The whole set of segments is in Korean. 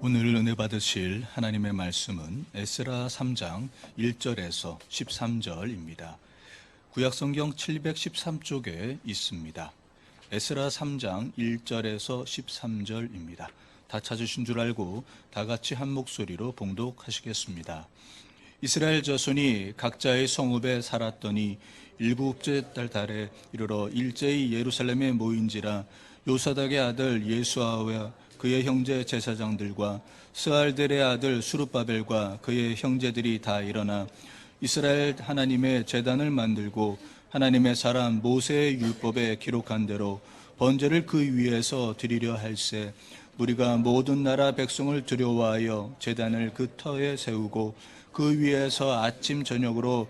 오늘 은혜 받으실 하나님의 말씀은 에스라 3장 1절에서 13절입니다. 구약성경 713쪽에 있습니다. 에스라 3장 1절에서 13절입니다. 다 찾으신 줄 알고 다 같이 한 목소리로 봉독하시겠습니다. 이스라엘 자손이 각자의 성읍에 살았더니 일곱째 달에 이르러 일제히 예루살렘에 모인지라. 요사닥의 아들 예수아와 그의 형제 제사장들과 스알델의 아들 수룹바벨과 그의 형제들이 다 일어나 이스라엘 하나님의 제단을 만들고 하나님의 사람 모세의 율법에 기록한 대로 번제를 그 위에서 드리려 할세. 우리가 모든 나라 백성을 들여와하여 제단을 그 터에 세우고 그 위에서 아침 저녁으로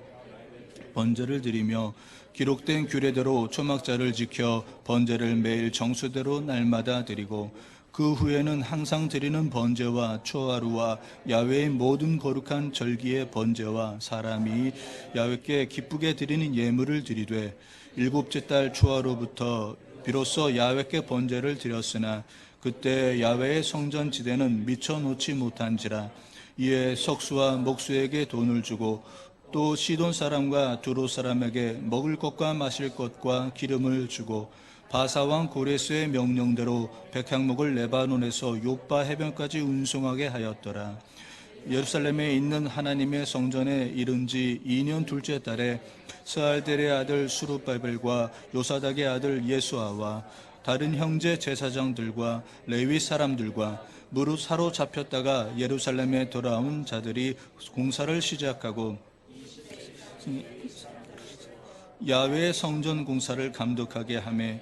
번제를 드리며 기록된 규례대로 초막자를 지켜 번제를 매일 정수대로 날마다 드리고 그 후에는 항상 드리는 번제와 초하루와 야외의 모든 거룩한 절기의 번제와 사람이 야외께 기쁘게 드리는 예물을 드리되 일곱째 달 초하루부터 비로소 야외께 번제를 드렸으나 그때 야외의 성전 지대는 미쳐놓지 못한지라. 이에 석수와 목수에게 돈을 주고 또 시돈 사람과 두로 사람에게 먹을 것과 마실 것과 기름을 주고 바사왕 고레스의 명령대로 백향목을 레바논에서 요빠 해변까지 운송하게 하였더라. 예루살렘에 있는 하나님의 성전에 이른 지 2년 둘째 달에 스알델의 아들 수룹바벨과 요사닥의 아들 예수아와 다른 형제 제사장들과 레위 사람들과 무릇 사로잡혔다가 예루살렘에 돌아온 자들이 공사를 시작하고 야외의 성전 공사를 감독하게 하매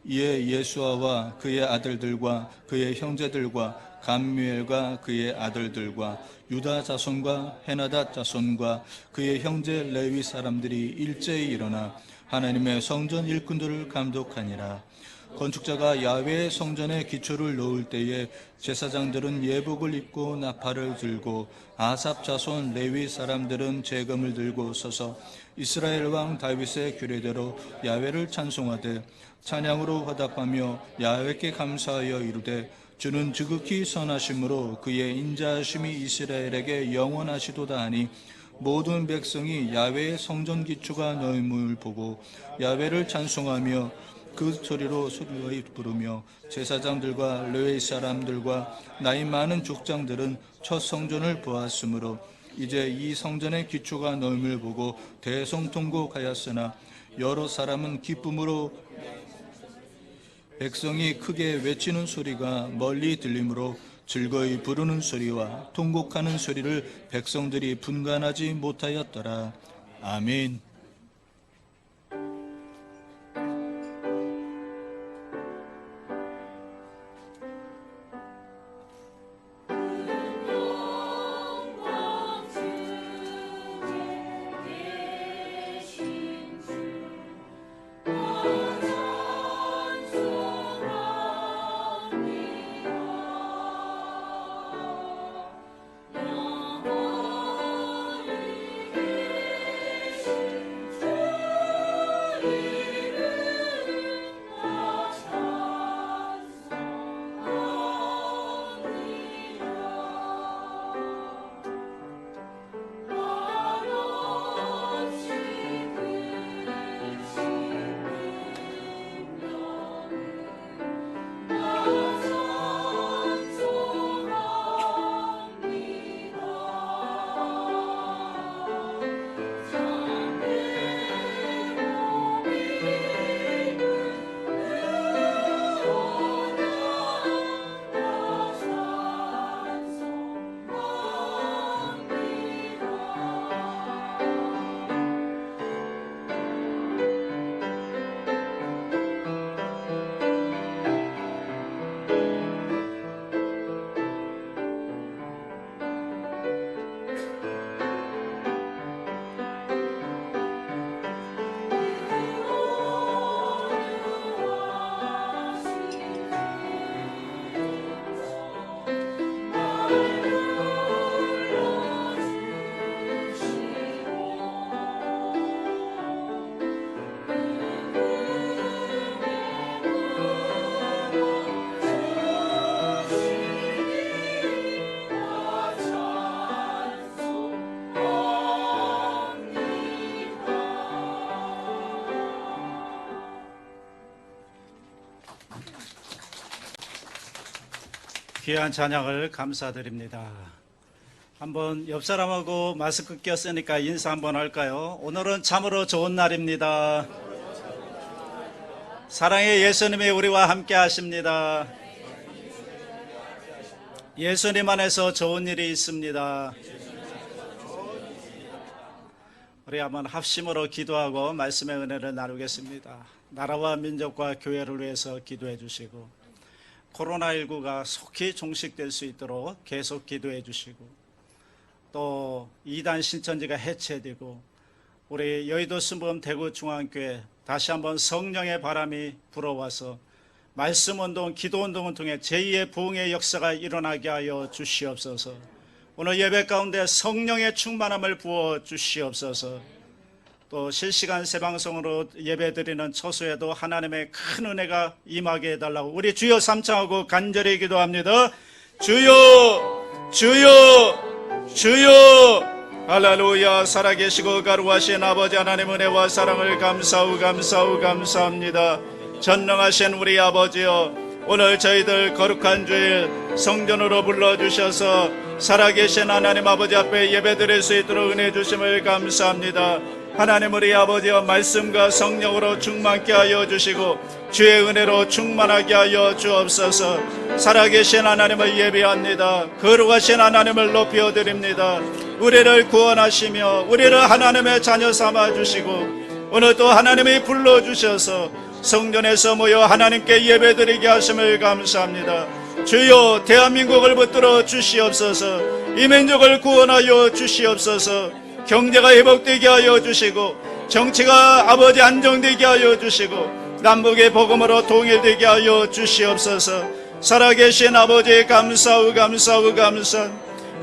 이에 예수아와 그의 아들들과 그의 형제들과 감미엘과 그의 아들들과 유다 자손과 헤나닷 자손과 그의 형제 레위 사람들이 일제히 일어나 하나님의 성전 일꾼들을 감독하니라. 건축자가 야외의 성전에 기초를 놓을 때에 제사장들은 예복을 입고 나팔을 들고 아삽 자손 레위 사람들은 제금을 들고 서서 이스라엘 왕 다윗의 규례대로 야외를 찬송하되 찬양으로 화답하며 야외께 감사하여 이르되 주는 지극히 선하심으로 그의 인자하심이 이스라엘에게 영원하시도다 하니 모든 백성이 야외의 성전 기초가 놓임을 보고 야외를 찬송하며 그 소리로 부르며 제사장들과 레위 사람들과 나이 많은 족장들은 첫 성전을 보았으므로 이제 이 성전의 기초가 놓임을 보고 대성통곡하였으나 여러 사람은 기쁨으로 백성이 크게 외치는 소리가 멀리 들리므로 즐거이 부르는 소리와 통곡하는 소리를 백성들이 분간하지 못하였더라. 아멘. 귀한 찬양을 감사드립니다. 한번 옆 사람하고 마스크 꼈으니까 인사 한번 할까요? 오늘은 참으로 좋은 날입니다. 사랑의 예수님이 우리와 함께 하십니다. 예수님 안에서 좋은 일이 있습니다. 우리 한번 합심으로 기도하고 말씀의 은혜를 나누겠습니다. 나라와 민족과 교회를 위해서 기도해 주시고 코로나19가 속히 종식될 수 있도록 계속 기도해 주시고 또 이단 신천지가 해체되고 우리 여의도 순복음 대구중앙교회 다시 한번 성령의 바람이 불어와서 말씀운동, 기도운동을 통해 제2의 부흥의 역사가 일어나게 하여 주시옵소서. 오늘 예배 가운데 성령의 충만함을 부어 주시옵소서. 또 실시간 새방송으로 예배드리는 처소에도 하나님의 큰 은혜가 임하게 해달라고 우리 주여 삼창하고 간절히 기도합니다. 주여 주여 주여. 할렐루야. 살아계시고 거룩하신 아버지 하나님 은혜와 사랑을 감사합니다. 전능하신 우리 아버지여, 오늘 저희들 거룩한 주일 성전으로 불러주셔서 살아계신 하나님 아버지 앞에 예배드릴 수 있도록 은혜 주심을 감사합니다. 하나님 우리 아버지여, 말씀과 성령으로 충만케 하여 주시고 주의 은혜로 충만하게 하여 주옵소서. 살아계신 하나님을 예배합니다. 거룩하신 하나님을 높여드립니다. 우리를 구원하시며 우리를 하나님의 자녀 삼아주시고 오늘 또 하나님이 불러주셔서 성전에서 모여 하나님께 예배드리게 하심을 감사합니다. 주여, 대한민국을 붙들어 주시옵소서. 이 민족을 구원하여 주시옵소서. 경제가 회복되게 하여 주시고 정치가 아버지 안정되게 하여 주시고 남북의 복음으로 통일되게 하여 주시옵소서. 살아계신 아버지 감사.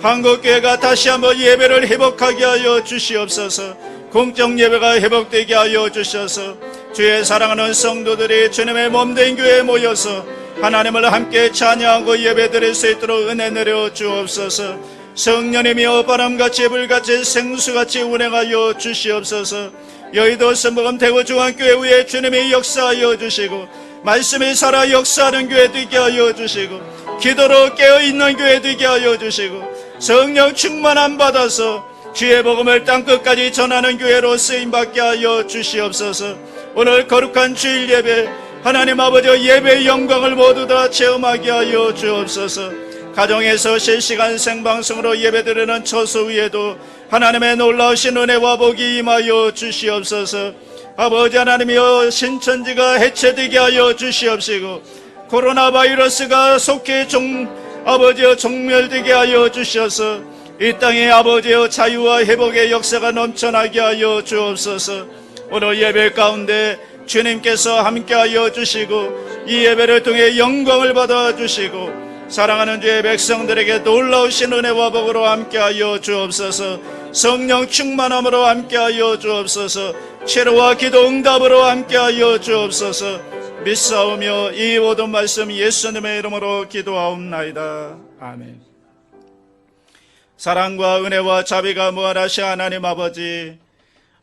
한국교회가 다시 한번 예배를 회복하게 하여 주시옵소서. 공적 예배가 회복되게 하여 주셔서 주의 사랑하는 성도들이 주님의 몸된 교회에 모여서 하나님을 함께 찬양하고 예배드릴 수 있도록 은혜 내려 주옵소서. 성령님이여 바람같이 불같이 생수같이 운행하여 주시옵소서. 여의도 순복음 대구중앙교회 위에 주님이 역사하여 주시고 말씀이 살아 역사하는 교회 되게 하여 주시고 기도로 깨어있는 교회 되게 하여 주시고 성령 충만함 받아서 주의 복음을 땅끝까지 전하는 교회로 쓰임받게 하여 주시옵소서. 오늘 거룩한 주일 예배 하나님 아버지 예배의 영광을 모두 다 체험하게 하여 주옵소서. 가정에서 실시간 생방송으로 예배드리는 처소 위에도 하나님의 놀라우신 은혜와 복이 임하여 주시옵소서. 아버지 하나님이여, 신천지가 해체되게 하여 주시옵시고 코로나 바이러스가 속히 아버지여 종멸되게 하여 주셔서 이 땅에 아버지여 자유와 회복의 역사가 넘쳐나게 하여 주옵소서. 오늘 예배 가운데 주님께서 함께하여 주시고 이 예배를 통해 영광을 받아 주시고 사랑하는 주의 백성들에게 놀라우신 은혜와 복으로 함께하여 주옵소서. 성령 충만함으로 함께하여 주옵소서. 치료와 기도 응답으로 함께하여 주옵소서. 믿사오며 이 모든 말씀 예수님의 이름으로 기도하옵나이다. 아멘. 사랑과 은혜와 자비가 무한하신 하나님 아버지,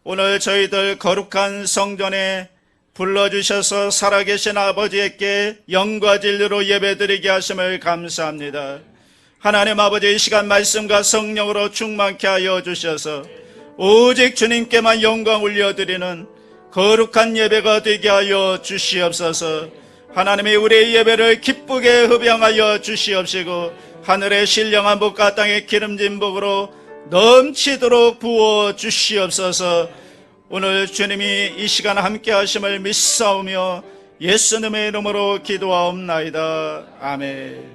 오늘 저희들 거룩한 성전에 불러주셔서 살아계신 아버지께 영과 진리로 예배드리게 하심을 감사합니다. 하나님 아버지, 이 시간 말씀과 성령으로 충만케 하여 주셔서 오직 주님께만 영광 올려드리는 거룩한 예배가 되게 하여 주시옵소서. 하나님이 우리의 예배를 기쁘게 흡양하여 주시옵시고 하늘의 신령한 복과 땅의 기름진 복으로 넘치도록 부어 주시옵소서. 오늘 주님이 이 시간 함께 하심을 믿사오며 예수님의 이름으로 기도하옵나이다. 아멘.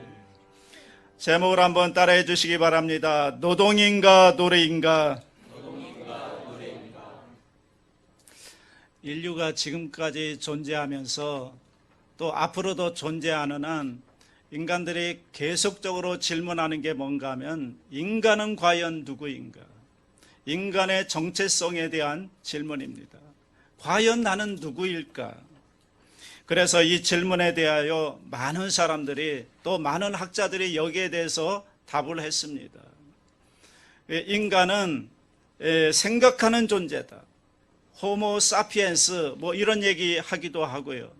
제목을 한번 따라해 주시기 바랍니다. 노동인가 노래인가. 인류가 지금까지 존재하면서 또 앞으로도 존재하는 한 인간들이 계속적으로 질문하는 게 뭔가 하면 인간은 과연 누구인가? 인간의 정체성에 대한 질문입니다. 과연 나는 누구일까? 그래서 이 질문에 대하여 많은 사람들이 또 많은 학자들이 여기에 대해서 답을 했습니다. 인간은 생각하는 존재다. 호모 사피엔스 이런 얘기 하기도 하고요.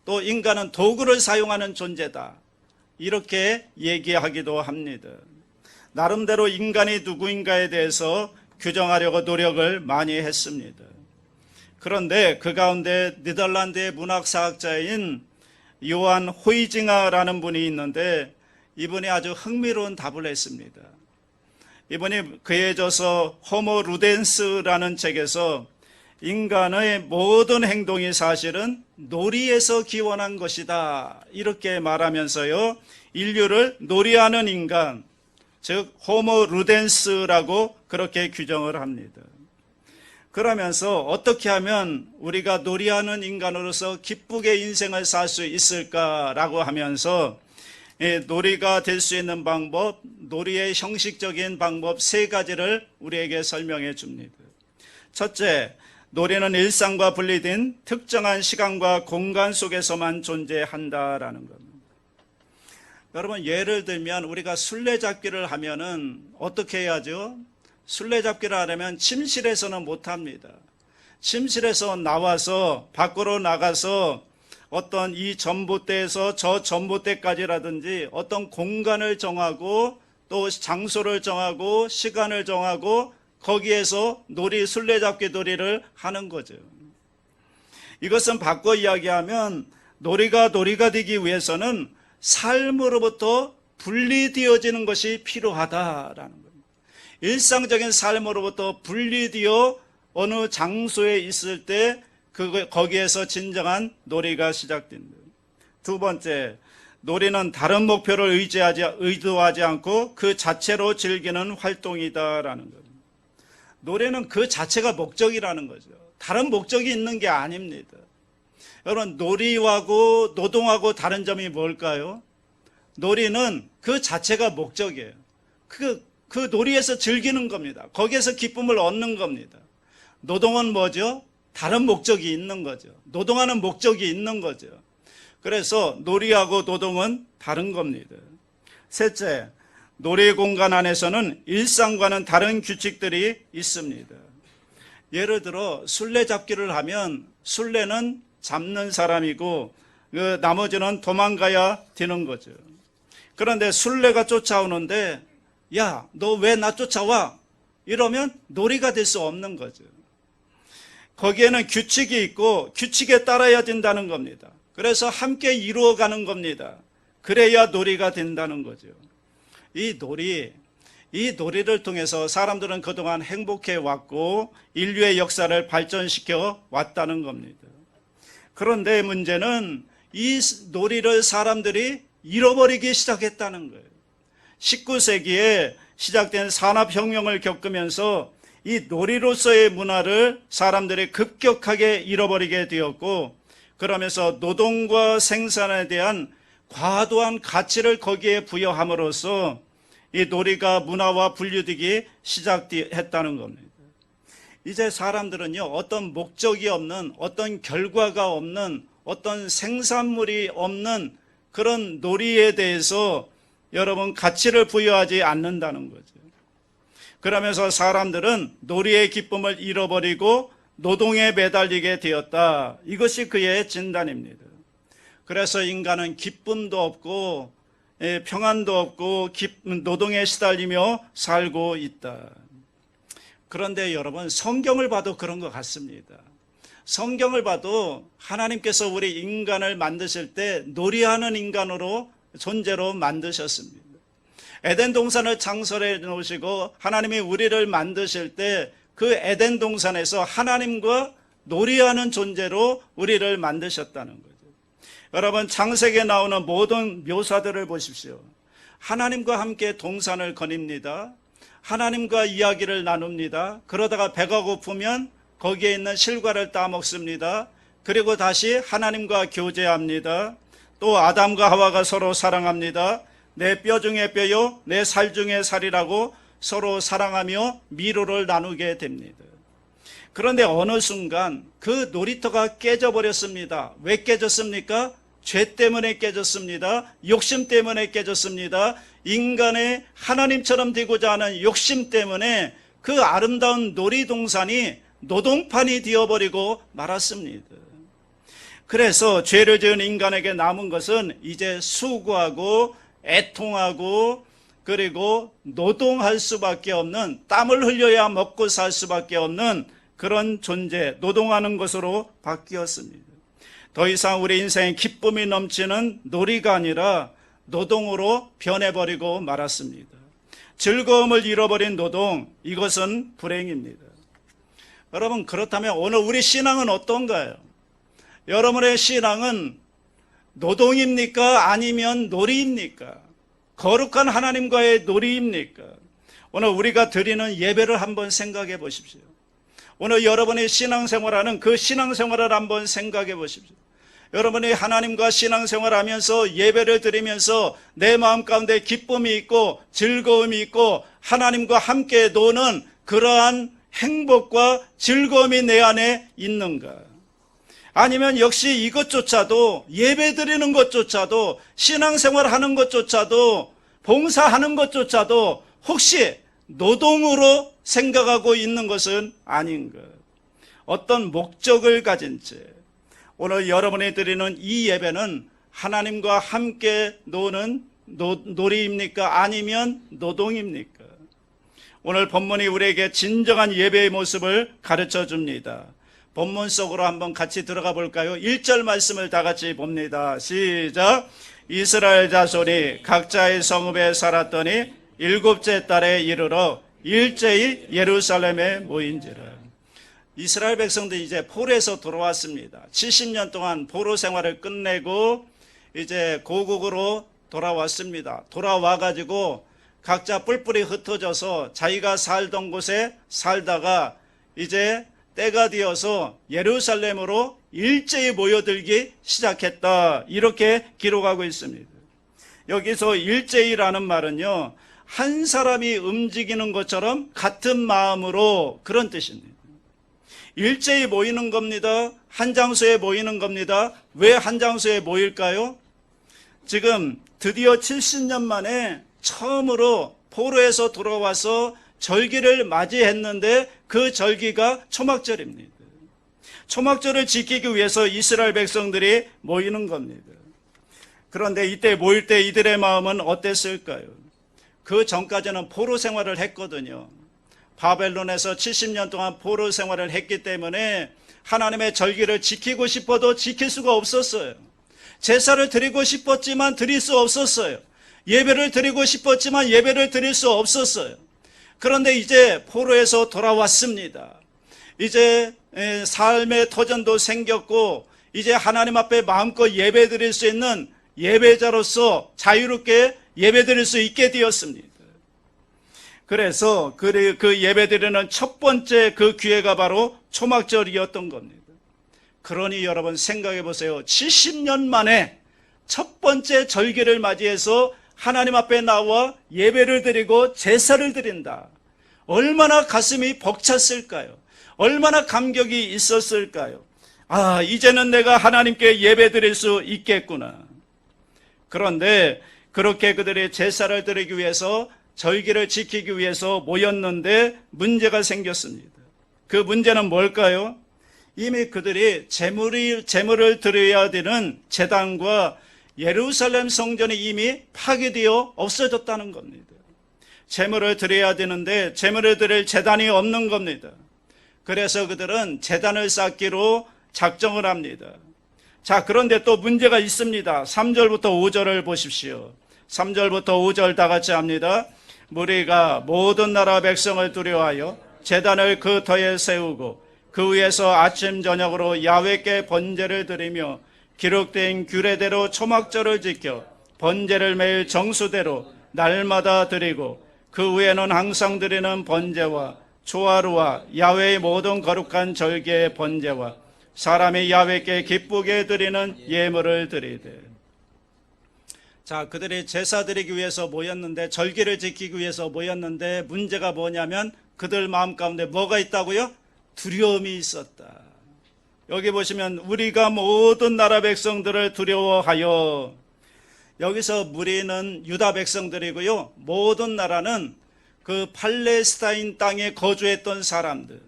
또 인간은 도구를 사용하는 존재다. 이렇게 얘기하기도 합니다. 나름대로 인간이 누구인가에 대해서 규정하려고 노력을 많이 했습니다. 그런데 그 가운데 네덜란드의 문학사학자인 요한 호이징하라는 분이 있는데 이분이 아주 흥미로운 답을 했습니다. 이분이 그에 져서 호모 루덴스라는 책에서 인간의 모든 행동이 사실은 놀이에서 기원한 것이다 이렇게 말하면서요, 인류를 놀이하는 인간, 즉 호모 루덴스라고 그렇게 규정을 합니다. 그러면서 어떻게 하면 우리가 놀이하는 인간으로서 기쁘게 인생을 살 수 있을까라고 하면서 놀이가 될 수 있는 방법, 놀이의 형식적인 방법 3가지를 우리에게 설명해 줍니다. 첫째, 놀이는 일상과 분리된 특정한 시간과 공간 속에서만 존재한다라는 겁니다. 여러분, 예를 들면 우리가 술래잡기를 하면은 어떻게 해야죠? 술래잡기를 하려면 침실에서는 못합니다. 침실에서 나와서 밖으로 나가서 어떤 이 전봇대에서 저 전봇대까지라든지 어떤 공간을 정하고 또 장소를 정하고 시간을 정하고 거기에서 술래잡기 놀이를 하는 거죠. 이것은 바꿔 이야기하면 놀이가 되기 위해서는 삶으로부터 분리되어지는 것이 필요하다라는 겁니다. 일상적인 삶으로부터 분리되어 어느 장소에 있을 때 거기에서 진정한 놀이가 시작됩니다. 2번째, 놀이는 다른 목표를 의도하지 않고 그 자체로 즐기는 활동이다라는 겁니다. 놀이는 그 자체가 목적이라는 거죠. 다른 목적이 있는 게 아닙니다. 여러분, 놀이하고 노동하고 다른 점이 뭘까요? 놀이는 그 자체가 목적이에요. 그 놀이에서 즐기는 겁니다. 거기에서 기쁨을 얻는 겁니다. 노동은 뭐죠? 다른 목적이 있는 거죠. 노동하는 목적이 있는 거죠. 그래서 놀이하고 노동은 다른 겁니다. 셋째, 놀이 공간 안에서는 일상과는 다른 규칙들이 있습니다. 예를 들어 술래잡기를 하면 술래는 잡는 사람이고 나머지는 도망가야 되는 거죠. 그런데 술래가 쫓아오는데 야, 너 왜 나 쫓아와? 이러면 놀이가 될 수 없는 거죠. 거기에는 규칙이 있고 규칙에 따라야 된다는 겁니다. 그래서 함께 이루어가는 겁니다. 그래야 놀이가 된다는 거죠. 이 놀이를 통해서 사람들은 그동안 행복해 왔고 인류의 역사를 발전시켜 왔다는 겁니다. 그런데 문제는 이 놀이를 사람들이 잃어버리기 시작했다는 거예요. 19세기에 시작된 산업혁명을 겪으면서 이 놀이로서의 문화를 사람들이 급격하게 잃어버리게 되었고, 그러면서 노동과 생산에 대한 과도한 가치를 거기에 부여함으로써 이 놀이가 문화와 분류되기 시작했다는 겁니다. 이제 사람들은요, 어떤 목적이 없는, 어떤 결과가 없는, 어떤 생산물이 없는 그런 놀이에 대해서 여러분 가치를 부여하지 않는다는 거죠. 그러면서 사람들은 놀이의 기쁨을 잃어버리고 노동에 매달리게 되었다. 이것이 그의 진단입니다. 그래서 인간은 기쁨도 없고 평안도 없고 노동에 시달리며 살고 있다. 그런데 여러분, 성경을 봐도 그런 것 같습니다. 성경을 봐도 하나님께서 우리 인간을 만드실 때 놀이하는 인간으로 존재로 만드셨습니다. 에덴 동산을 창설해 놓으시고 하나님이 우리를 만드실 때 그 에덴 동산에서 하나님과 놀이하는 존재로 우리를 만드셨다는 거죠. 여러분, 창세기에 나오는 모든 묘사들을 보십시오. 하나님과 함께 동산을 거닙니다. 하나님과 이야기를 나눕니다. 그러다가 배가 고프면 거기에 있는 실과를 따먹습니다. 그리고 다시 하나님과 교제합니다. 또 아담과 하와가 서로 사랑합니다. 내 뼈 중에 뼈요 내 살 중에 살이라고 서로 사랑하며 미로를 나누게 됩니다. 그런데 어느 순간 그 놀이터가 깨져버렸습니다. 왜 깨졌습니까? 죄 때문에 깨졌습니다. 욕심 때문에 깨졌습니다. 인간의 하나님처럼 되고자 하는 욕심 때문에 그 아름다운 놀이동산이 노동판이 되어버리고 말았습니다. 그래서 죄를 지은 인간에게 남은 것은 이제 수고하고 애통하고 그리고 노동할 수밖에 없는, 땀을 흘려야 먹고 살 수밖에 없는 그런 존재, 노동하는 것으로 바뀌었습니다. 더 이상 우리 인생에 기쁨이 넘치는 놀이가 아니라 노동으로 변해버리고 말았습니다. 즐거움을 잃어버린 노동, 이것은 불행입니다. 여러분, 그렇다면 오늘 우리 신앙은 어떤가요? 여러분의 신앙은 노동입니까? 아니면 놀이입니까? 거룩한 하나님과의 놀이입니까? 오늘 우리가 드리는 예배를 한번 생각해 보십시오. 오늘 여러분의 신앙생활하는 그 신앙생활을 한번 생각해 보십시오. 여러분이 하나님과 신앙생활하면서 예배를 드리면서 내 마음 가운데 기쁨이 있고 즐거움이 있고 하나님과 함께 노는 그러한 행복과 즐거움이 내 안에 있는가? 아니면 역시 이것조차도, 예배 드리는 것조차도, 신앙생활하는 것조차도, 봉사하는 것조차도 혹시 노동으로 생각하고 있는 것은 아닌가? 어떤 목적을 가진 채 오늘 여러분이 드리는 이 예배는 하나님과 함께 노는 놀이입니까? 아니면 노동입니까? 오늘 본문이 우리에게 진정한 예배의 모습을 가르쳐 줍니다. 본문 속으로 한번 같이 들어가 볼까요? 1절 말씀을 다 같이 봅니다. 시작. 이스라엘 자손이 각자의 성읍에 살았더니 7째 달에 이르러 일제히 예루살렘에 모인지라. 이스라엘 백성들이 이제 포로에서 돌아왔습니다. 70년 동안 포로 생활을 끝내고 이제 고국으로 돌아왔습니다. 돌아와가지고 각자 뿔뿔이 흩어져서 자기가 살던 곳에 살다가 이제 때가 되어서 예루살렘으로 일제히 모여들기 시작했다. 이렇게 기록하고 있습니다. 여기서 일제히라는 말은요, 한 사람이 움직이는 것처럼 같은 마음으로, 그런 뜻입니다. 일제히 모이는 겁니다. 한 장소에 모이는 겁니다. 왜 한 장소에 모일까요? 지금 드디어 70년 만에 처음으로 포로에서 돌아와서 절기를 맞이했는데 그 절기가 초막절입니다. 초막절을 지키기 위해서 이스라엘 백성들이 모이는 겁니다. 그런데 이때 모일 때 이들의 마음은 어땠을까요? 그 전까지는 포로 생활을 했거든요. 바벨론에서 70년 동안 포로 생활을 했기 때문에 하나님의 절기를 지키고 싶어도 지킬 수가 없었어요. 제사를 드리고 싶었지만 드릴 수 없었어요. 예배를 드리고 싶었지만 예배를 드릴 수 없었어요. 그런데 이제 포로에서 돌아왔습니다. 이제 삶의 터전도 생겼고 이제 하나님 앞에 마음껏 예배 드릴 수 있는 예배자로서 자유롭게 예배 드릴 수 있게 되었습니다. 그래서 그 예배 드리는 첫 번째 그 기회가 바로 초막절이었던 겁니다. 그러니 여러분 생각해 보세요. 70년 만에 첫 번째 절기를 맞이해서 하나님 앞에 나와 예배를 드리고 제사를 드린다. 얼마나 가슴이 벅찼을까요? 얼마나 감격이 있었을까요? 아, 이제는 내가 하나님께 예배 드릴 수 있겠구나. 그런데 그렇게 그들이 제사를 드리기 위해서, 절기를 지키기 위해서 모였는데 문제가 생겼습니다. 그 문제는 뭘까요? 이미 그들이 제물을 드려야 되는 제단과 예루살렘 성전이 이미 파괴되어 없어졌다는 겁니다. 제물을 드려야 되는데 제물을 드릴 제단이 없는 겁니다. 그래서 그들은 제단을 쌓기로 작정을 합니다. 자, 그런데 또 문제가 있습니다. 3절부터 5절을 보십시오. 3절부터 5절 다 같이 합니다. 무리가 모든 나라 백성을 두려워하여 제단을 그 터에 세우고 그 위에서 아침 저녁으로 야훼께 번제를 드리며 기록된 규례대로 초막절을 지켜 번제를 매일 정수대로 날마다 드리고 그 후에는 항상 드리는 번제와 초하루와 야훼의 모든 거룩한 절기의 번제와 사람이 야훼께 기쁘게 드리는 예물을 드리되. 자, 그들이 제사 드리기 위해서 모였는데, 절기를 지키기 위해서 모였는데 문제가 뭐냐면 그들 마음 가운데 뭐가 있다고요? 두려움이 있었다. 여기 보시면 우리가 모든 나라 백성들을 두려워하여, 여기서 무리는 유다 백성들이고요, 모든 나라는 그 팔레스타인 땅에 거주했던 사람들,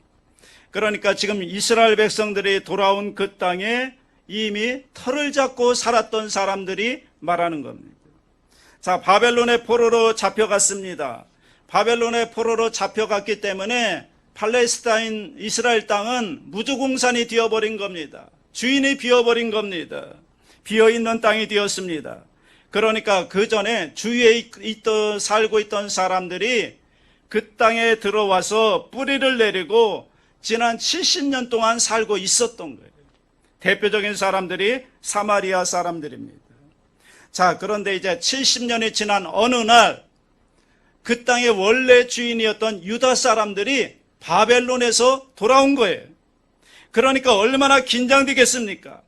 그러니까 지금 이스라엘 백성들이 돌아온 그 땅에 이미 터를 잡고 살았던 사람들이 말하는 겁니다. 자, 바벨론의 포로로 잡혀갔습니다. 바벨론의 포로로 잡혀갔기 때문에 팔레스타인 이스라엘 땅은 무주공산이 되어버린 겁니다. 주인이 비어버린 겁니다. 비어있는 땅이 되었습니다. 그러니까 그 전에 주위에 살고 있던 사람들이 그 땅에 들어와서 뿌리를 내리고 지난 70년 동안 살고 있었던 거예요. 대표적인 사람들이 사마리아 사람들입니다. 자, 그런데 이제 70년이 지난 어느 날 그 땅의 원래 주인이었던 유다 사람들이 바벨론에서 돌아온 거예요. 그러니까 얼마나 긴장되겠습니까?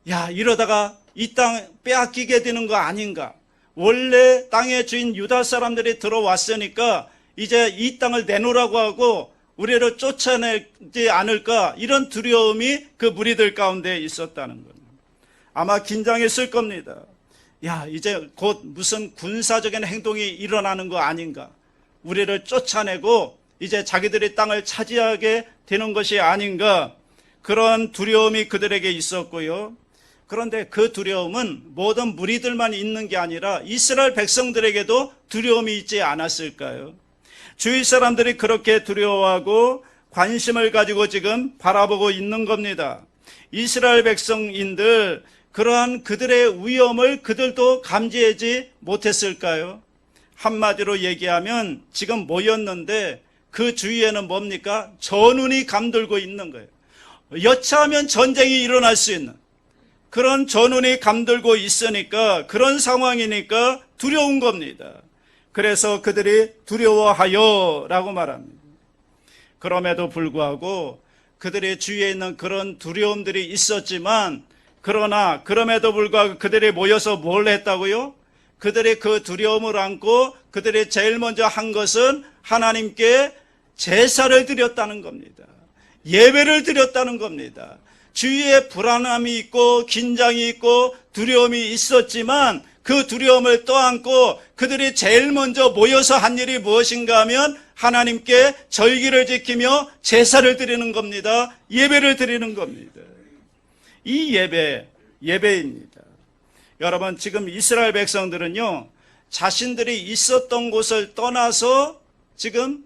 야, 이러다가 이 땅 빼앗기게 되는 거 아닌가? 원래 땅의 주인 유다 사람들이 들어왔으니까 이제 이 땅을 내놓으라고 하고 우리를 쫓아내지 않을까? 이런 두려움이 그 무리들 가운데 있었다는 겁니다. 아마 긴장했을 겁니다. 야, 이제 곧 무슨 군사적인 행동이 일어나는 거 아닌가? 우리를 쫓아내고 이제 자기들이 땅을 차지하게 되는 것이 아닌가? 그런 두려움이 그들에게 있었고요. 그런데 그 두려움은 모든 무리들만 있는 게 아니라 이스라엘 백성들에게도 두려움이 있지 않았을까요? 주위 사람들이 그렇게 두려워하고 관심을 가지고 지금 바라보고 있는 겁니다. 이스라엘 백성인들, 그러한 그들의 위험을 그들도 감지하지 못했을까요? 한마디로 얘기하면 지금 모였는데 그 주위에는 뭡니까? 전운이 감돌고 있는 거예요. 여차하면 전쟁이 일어날 수 있는 그런 전운이 감돌고 있으니까, 그런 상황이니까 두려운 겁니다. 그래서 그들이 두려워하여 라고 말합니다. 그럼에도 불구하고 그들의 주위에 있는 그런 두려움들이 있었지만, 그러나 그럼에도 불구하고 그들이 모여서 뭘 했다고요? 그들이 그 두려움을 안고 그들이 제일 먼저 한 것은 하나님께 제사를 드렸다는 겁니다. 예배를 드렸다는 겁니다. 주위에 불안함이 있고 긴장이 있고 두려움이 있었지만 그 두려움을 떠안고 그들이 제일 먼저 모여서 한 일이 무엇인가 하면 하나님께 절기를 지키며 제사를 드리는 겁니다. 예배를 드리는 겁니다. 이 예배입니다. 여러분, 지금 이스라엘 백성들은요, 자신들이 있었던 곳을 떠나서 지금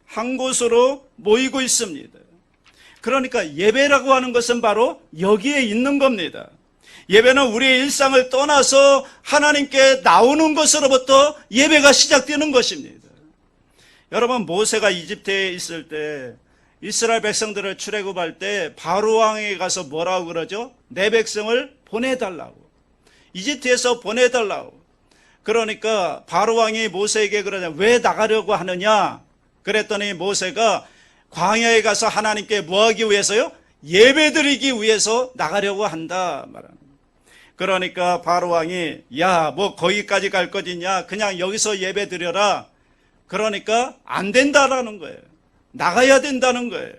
한 곳으로 모이고 있습니다. 그러니까 예배라고 하는 것은 바로 여기에 있는 겁니다. 예배는 우리의 일상을 떠나서 하나님께 나오는 것으로부터 예배가 시작되는 것입니다. 여러분, 모세가 이집트에 있을 때 이스라엘 백성들을 출애굽할 때 바로 왕에게 가서 뭐라고 그러죠? 내 백성을 보내달라고. 이집트에서 보내달라고. 그러니까 바로 왕이 모세에게 그러냐, 왜 나가려고 하느냐? 그랬더니 모세가 광야에 가서 하나님께 뭐하기 위해서요? 예배드리기 위해서 나가려고 한다 말합니다. 그러니까 바로 왕이 야, 뭐 거기까지 갈 거지냐? 그냥 여기서 예배드려라. 그러니까 안 된다라는 거예요. 나가야 된다는 거예요.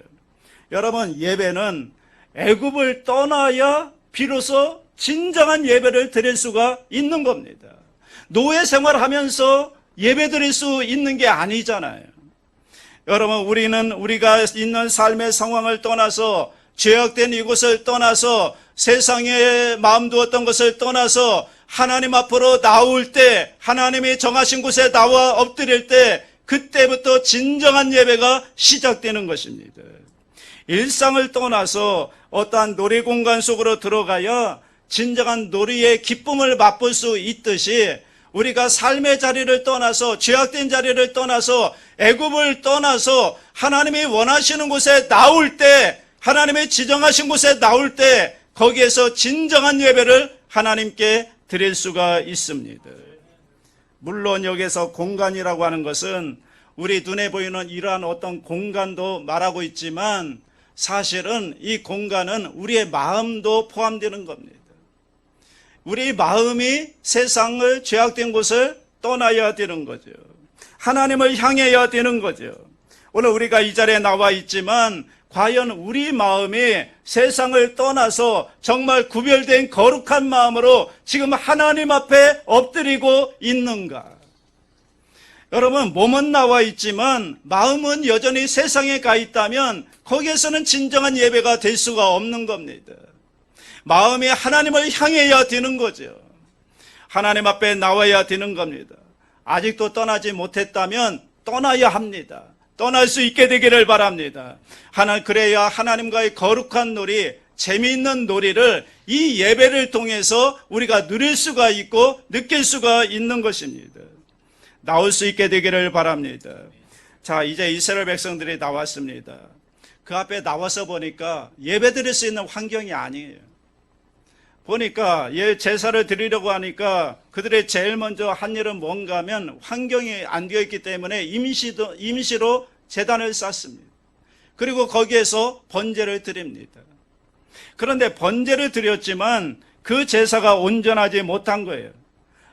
여러분, 예배는 애굽을 떠나야 비로소 진정한 예배를 드릴 수가 있는 겁니다. 노예 생활하면서 예배 드릴 수 있는 게 아니잖아요. 여러분, 우리가 있는 삶의 상황을 떠나서, 죄악된 이곳을 떠나서, 세상에 마음 두었던 것을 떠나서 하나님 앞으로 나올 때, 하나님이 정하신 곳에 나와 엎드릴 때, 그때부터 진정한 예배가 시작되는 것입니다. 일상을 떠나서 어떠한 놀이공간 속으로 들어가야 진정한 놀이의 기쁨을 맛볼 수 있듯이, 우리가 삶의 자리를 떠나서, 죄악된 자리를 떠나서, 애굽을 떠나서 하나님이 원하시는 곳에 나올 때, 하나님이 지정하신 곳에 나올 때 거기에서 진정한 예배를 하나님께 드릴 수가 있습니다. 물론 여기서 공간이라고 하는 것은 우리 눈에 보이는 이러한 어떤 공간도 말하고 있지만, 사실은 이 공간은 우리의 마음도 포함되는 겁니다. 우리 마음이 세상을, 죄악된 곳을 떠나야 되는 거죠. 하나님을 향해야 되는 거죠. 오늘 우리가 이 자리에 나와 있지만 과연 우리 마음이 세상을 떠나서 정말 구별된 거룩한 마음으로 지금 하나님 앞에 엎드리고 있는가? 여러분, 몸은 나와 있지만 마음은 여전히 세상에 가 있다면 거기에서는 진정한 예배가 될 수가 없는 겁니다. 마음이 하나님을 향해야 되는 거죠. 하나님 앞에 나와야 되는 겁니다. 아직도 떠나지 못했다면 떠나야 합니다. 떠날 수 있게 되기를 바랍니다. 그래야 하나님과의 거룩한 놀이, 재미있는 놀이를 이 예배를 통해서 우리가 누릴 수가 있고 느낄 수가 있는 것입니다. 나올 수 있게 되기를 바랍니다. 자, 이제 이스라엘 백성들이 나왔습니다. 그 앞에 나와서 보니까 예배 드릴 수 있는 환경이 아니에요. 보니까 제사를 드리려고 하니까 그들의 제일 먼저 한 일은 뭔가 하면 환경이 안 되어 있기 때문에 임시로 제단을 쌓습니다. 그리고 거기에서 번제를 드립니다. 그런데 번제를 드렸지만 그 제사가 온전하지 못한 거예요.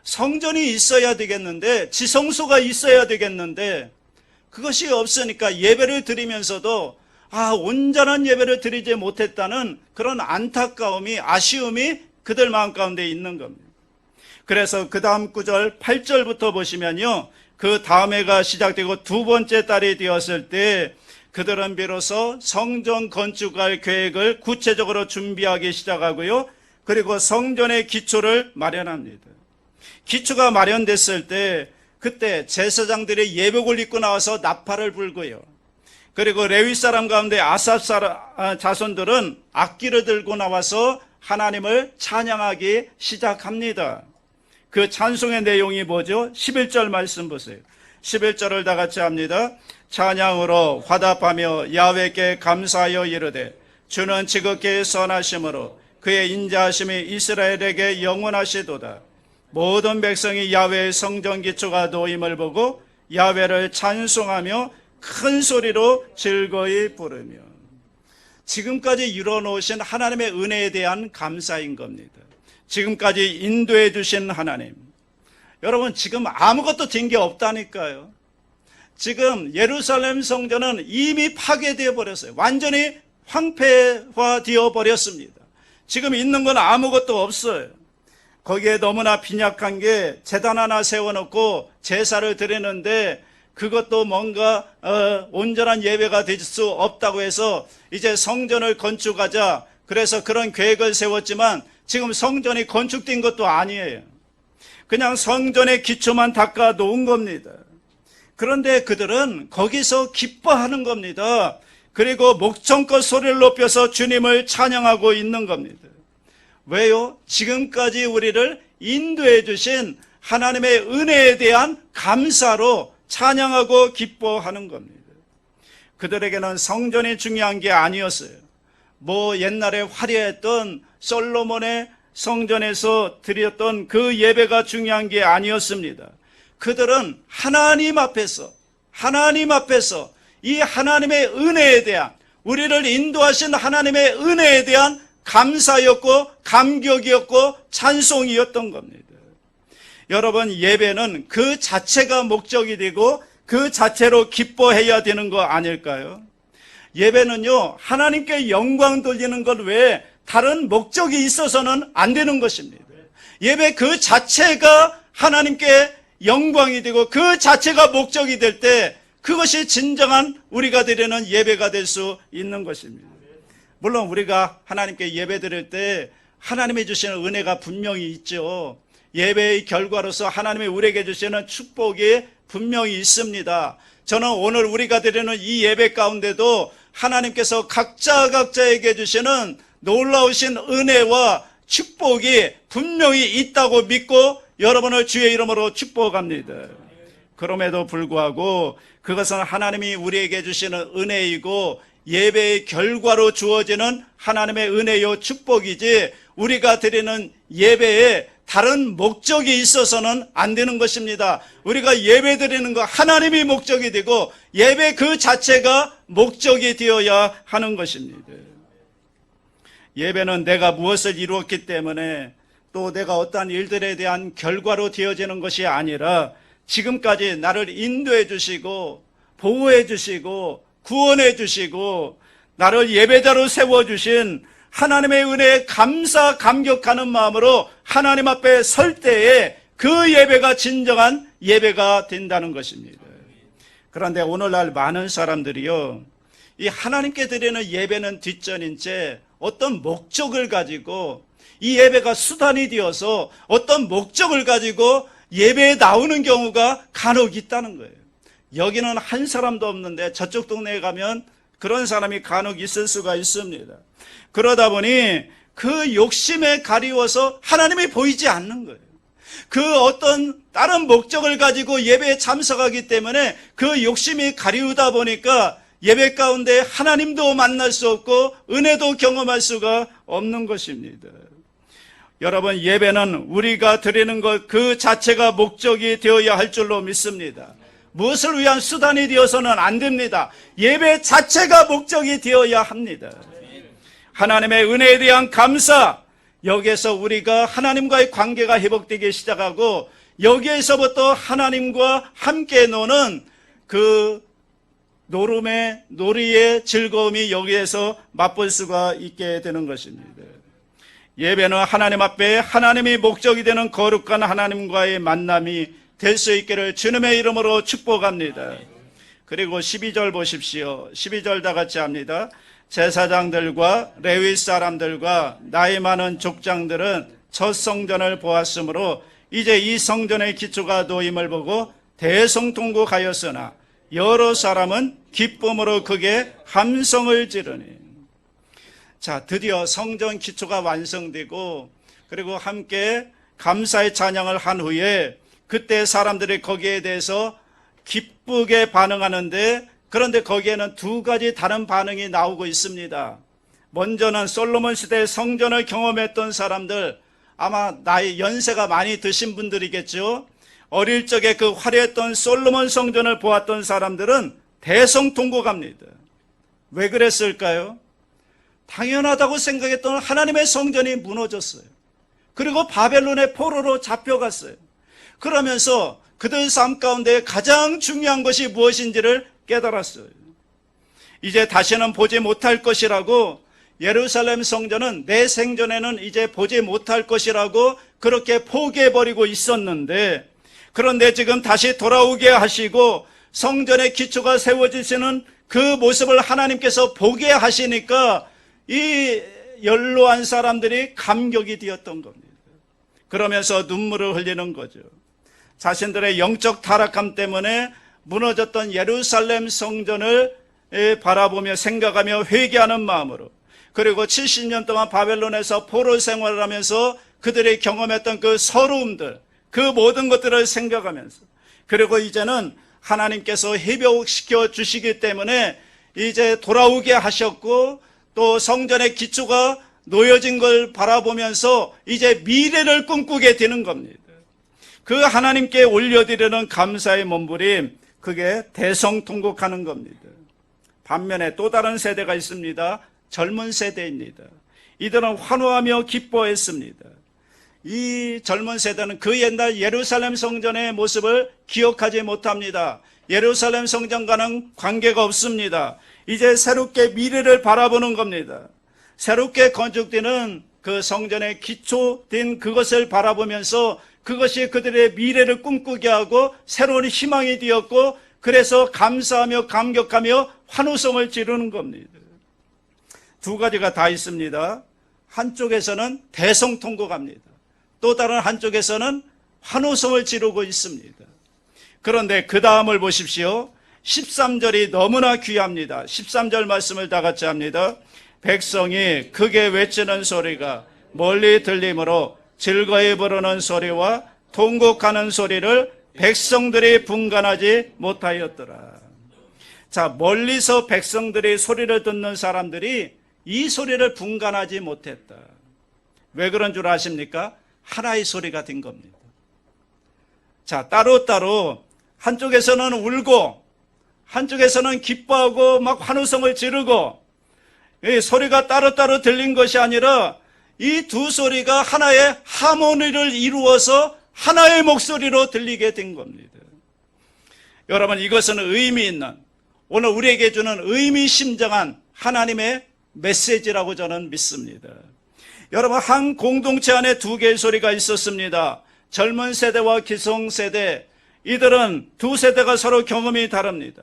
성전이 있어야 되겠는데, 지성소가 있어야 되겠는데 그것이 없으니까 예배를 드리면서도 온전한 예배를 드리지 못했다는 그런 안타까움이, 아쉬움이 그들 마음 가운데 있는 겁니다. 그래서 그 다음 구절 8절부터 보시면요, 그 다음 해가 시작되고 두 번째 달이 되었을 때 그들은 비로소 성전 건축할 계획을 구체적으로 준비하기 시작하고요, 그리고 성전의 기초를 마련합니다. 기초가 마련됐을 때 그때 제사장들이 예복을 입고 나와서 나팔을 불고요, 그리고 레위 사람 가운데 아삽 자손들은 악기를 들고 나와서 하나님을 찬양하기 시작합니다. 그 찬송의 내용이 뭐죠? 11절 말씀 보세요. 11절을 다 같이 합니다. 찬양으로 화답하며 야훼께 감사하여 이르되 주는 지극히 선하심으로 그의 인자하심이 이스라엘에게 영원하시도다. 모든 백성이 야훼의 성전 기초가 놓임을 보고 야훼를 찬송하며 큰 소리로 즐거이 부르며. 지금까지 이뤄놓으신 하나님의 은혜에 대한 감사인 겁니다. 지금까지 인도해 주신 하나님. 여러분, 지금 아무것도 된 게 없다니까요. 지금 예루살렘 성전은 이미 파괴되어 버렸어요. 완전히 황폐화되어 버렸습니다. 지금 있는 건 아무것도 없어요. 거기에 너무나 빈약한 게 제단 하나 세워놓고 제사를 드리는데 그것도 뭔가 온전한 예배가 될 수 없다고 해서 이제 성전을 건축하자, 그래서 그런 계획을 세웠지만 지금 성전이 건축된 것도 아니에요. 그냥 성전의 기초만 닦아 놓은 겁니다. 그런데 그들은 거기서 기뻐하는 겁니다. 그리고 목청껏 소리를 높여서 주님을 찬양하고 있는 겁니다. 왜요? 지금까지 우리를 인도해 주신 하나님의 은혜에 대한 감사로 찬양하고 기뻐하는 겁니다. 그들에게는 성전이 중요한 게 아니었어요. 옛날에 화려했던 솔로몬의 성전에서 드렸던 그 예배가 중요한 게 아니었습니다. 그들은 하나님 앞에서 이 하나님의 은혜에 대한, 우리를 인도하신 하나님의 은혜에 대한 감사였고 감격이었고 찬송이었던 겁니다. 여러분, 예배는 그 자체가 목적이 되고 그 자체로 기뻐해야 되는 거 아닐까요? 예배는요, 하나님께 영광 돌리는 것 외에 다른 목적이 있어서는 안 되는 것입니다. 예배 그 자체가 하나님께 영광이 되고 그 자체가 목적이 될 때 그것이 진정한 우리가 드리는 예배가 될 수 있는 것입니다. 물론 우리가 하나님께 예배 드릴 때 하나님이 주시는 은혜가 분명히 있죠. 예배의 결과로서 하나님이 우리에게 주시는 축복이 분명히 있습니다. 저는 오늘 우리가 드리는 이 예배 가운데도 하나님께서 각자에게 주시는 놀라우신 은혜와 축복이 분명히 있다고 믿고 여러분을 주의 이름으로 축복합니다. 그럼에도 불구하고 그것은 하나님이 우리에게 주시는 은혜이고 예배의 결과로 주어지는 하나님의 은혜요 축복이지, 우리가 드리는 예배에 다른 목적이 있어서는 안 되는 것입니다. 우리가 예배 드리는 거 하나님이 목적이 되고 예배 그 자체가 목적이 되어야 하는 것입니다. 예배는 내가 무엇을 이루었기 때문에 또 내가 어떠한 일들에 대한 결과로 되어지는 것이 아니라 지금까지 나를 인도해 주시고 보호해 주시고 구원해 주시고 나를 예배자로 세워주신 하나님의 은혜에 감사 감격하는 마음으로 하나님 앞에 설 때에 그 예배가 진정한 예배가 된다는 것입니다. 그런데 오늘날 많은 사람들이요, 이 하나님께 드리는 예배는 뒷전인 채 어떤 목적을 가지고 이 예배가 수단이 되어서 어떤 목적을 가지고 예배에 나오는 경우가 간혹 있다는 거예요. 여기는 한 사람도 없는데 저쪽 동네에 가면 그런 사람이 간혹 있을 수가 있습니다. 그러다 보니 그 욕심에 가리워서 하나님이 보이지 않는 거예요. 그 어떤 다른 목적을 가지고 예배에 참석하기 때문에 그 욕심이 가리우다 보니까 예배 가운데 하나님도 만날 수 없고 은혜도 경험할 수가 없는 것입니다. 여러분, 예배는 우리가 드리는 것 그 자체가 목적이 되어야 할 줄로 믿습니다. 무엇을 위한 수단이 되어서는 안 됩니다. 예배 자체가 목적이 되어야 합니다. 하나님의 은혜에 대한 감사, 여기에서 우리가 하나님과의 관계가 회복되기 시작하고 여기에서부터 하나님과 함께 노는 그 노름의 놀이의 즐거움이 여기에서 맛볼 수가 있게 되는 것입니다. 예배는 하나님 앞에 하나님이 목적이 되는 거룩한 하나님과의 만남이 될 수 있기를 주님의 이름으로 축복합니다. 그리고 12절 보십시오. 12절 다 같이 합니다. 제사장들과 레위 사람들과 나이 많은 족장들은 첫 성전을 보았으므로 이제 이 성전의 기초가 놓임을 보고 대성통곡하였으나 여러 사람은 기쁨으로 크게 함성을 지르니. 자, 드디어 성전 기초가 완성되고 그리고 함께 감사의 찬양을 한 후에 그때 사람들이 거기에 대해서 기쁘게 반응하는데, 그런데 거기에는 두 가지 다른 반응이 나오고 있습니다. 먼저는 솔로몬 시대의 성전을 경험했던 사람들, 아마 나이 연세가 많이 드신 분들이겠죠. 어릴 적에 그 화려했던 솔로몬 성전을 보았던 사람들은 대성통곡합니다. 왜 그랬을까요? 당연하다고 생각했던 하나님의 성전이 무너졌어요. 그리고 바벨론의 포로로 잡혀갔어요. 그러면서 그들 삶 가운데 가장 중요한 것이 무엇인지를 깨달았어요. 이제 다시는 보지 못할 것이라고, 예루살렘 성전은 내 생전에는 이제 보지 못할 것이라고 그렇게 포기해버리고 있었는데, 그런데 지금 다시 돌아오게 하시고 성전의 기초가 세워지시는 그 모습을 하나님께서 보게 하시니까 이 연로한 사람들이 감격이 되었던 겁니다. 그러면서 눈물을 흘리는 거죠. 자신들의 영적 타락함 때문에 무너졌던 예루살렘 성전을 바라보며 생각하며 회개하는 마음으로, 그리고 70년 동안 바벨론에서 포로 생활을 하면서 그들이 경험했던 그 서러움들, 그 모든 것들을 생각하면서, 그리고 이제는 하나님께서 회복시켜 주시기 때문에 이제 돌아오게 하셨고 또 성전의 기초가 놓여진 걸 바라보면서 이제 미래를 꿈꾸게 되는 겁니다. 그 하나님께 올려드리는 감사의 몸부림, 그게 대성통곡하는 겁니다. 반면에 또 다른 세대가 있습니다. 젊은 세대입니다. 이들은 환호하며 기뻐했습니다. 이 젊은 세대는 그 옛날 예루살렘 성전의 모습을 기억하지 못합니다. 예루살렘 성전과는 관계가 없습니다. 이제 새롭게 미래를 바라보는 겁니다. 새롭게 건축되는 그 성전의 기초된 그것을 바라보면서 그것이 그들의 미래를 꿈꾸게 하고 새로운 희망이 되었고, 그래서 감사하며 감격하며 환호성을 지르는 겁니다. 두 가지가 다 있습니다. 한쪽에서는 대성통곡합니다. 또 다른 한쪽에서는 환호성을 지르고 있습니다. 그런데 그 다음을 보십시오. 13절이 너무나 귀합니다. 13절 말씀을 다 같이 합니다. 백성이 크게 외치는 소리가 멀리 들리므로 즐거이 부르는 소리와 통곡하는 소리를 백성들이 분간하지 못하였더라. 자, 멀리서 백성들이 소리를 듣는 사람들이 이 소리를 분간하지 못했다. 왜 그런 줄 아십니까? 하나의 소리가 된 겁니다. 자, 따로따로 한쪽에서는 울고 한쪽에서는 기뻐하고 막 환호성을 지르고, 이 소리가 따로따로 들린 것이 아니라 이 두 소리가 하나의 하모니를 이루어서 하나의 목소리로 들리게 된 겁니다. 여러분, 이것은 의미 있는, 오늘 우리에게 주는 의미심장한 하나님의 메시지라고 저는 믿습니다. 여러분, 한 공동체 안에 두 개의 소리가 있었습니다. 젊은 세대와 기성세대, 이들은 두 세대가 서로 경험이 다릅니다.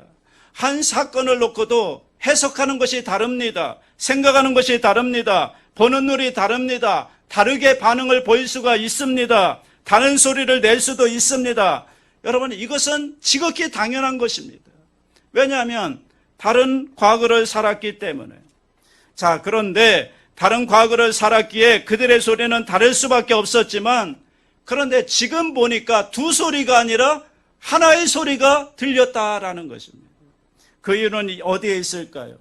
한 사건을 놓고도 해석하는 것이 다릅니다. 생각하는 것이 다릅니다. 보는 눈이 다릅니다. 다르게 반응을 보일 수가 있습니다. 다른 소리를 낼 수도 있습니다. 여러분, 이것은 지극히 당연한 것입니다. 왜냐하면 다른 과거를 살았기 때문에. 자, 그런데 다른 과거를 살았기에 그들의 소리는 다를 수밖에 없었지만, 그런데 지금 보니까 두 소리가 아니라 하나의 소리가 들렸다라는 것입니다. 그 이유는 어디에 있을까요?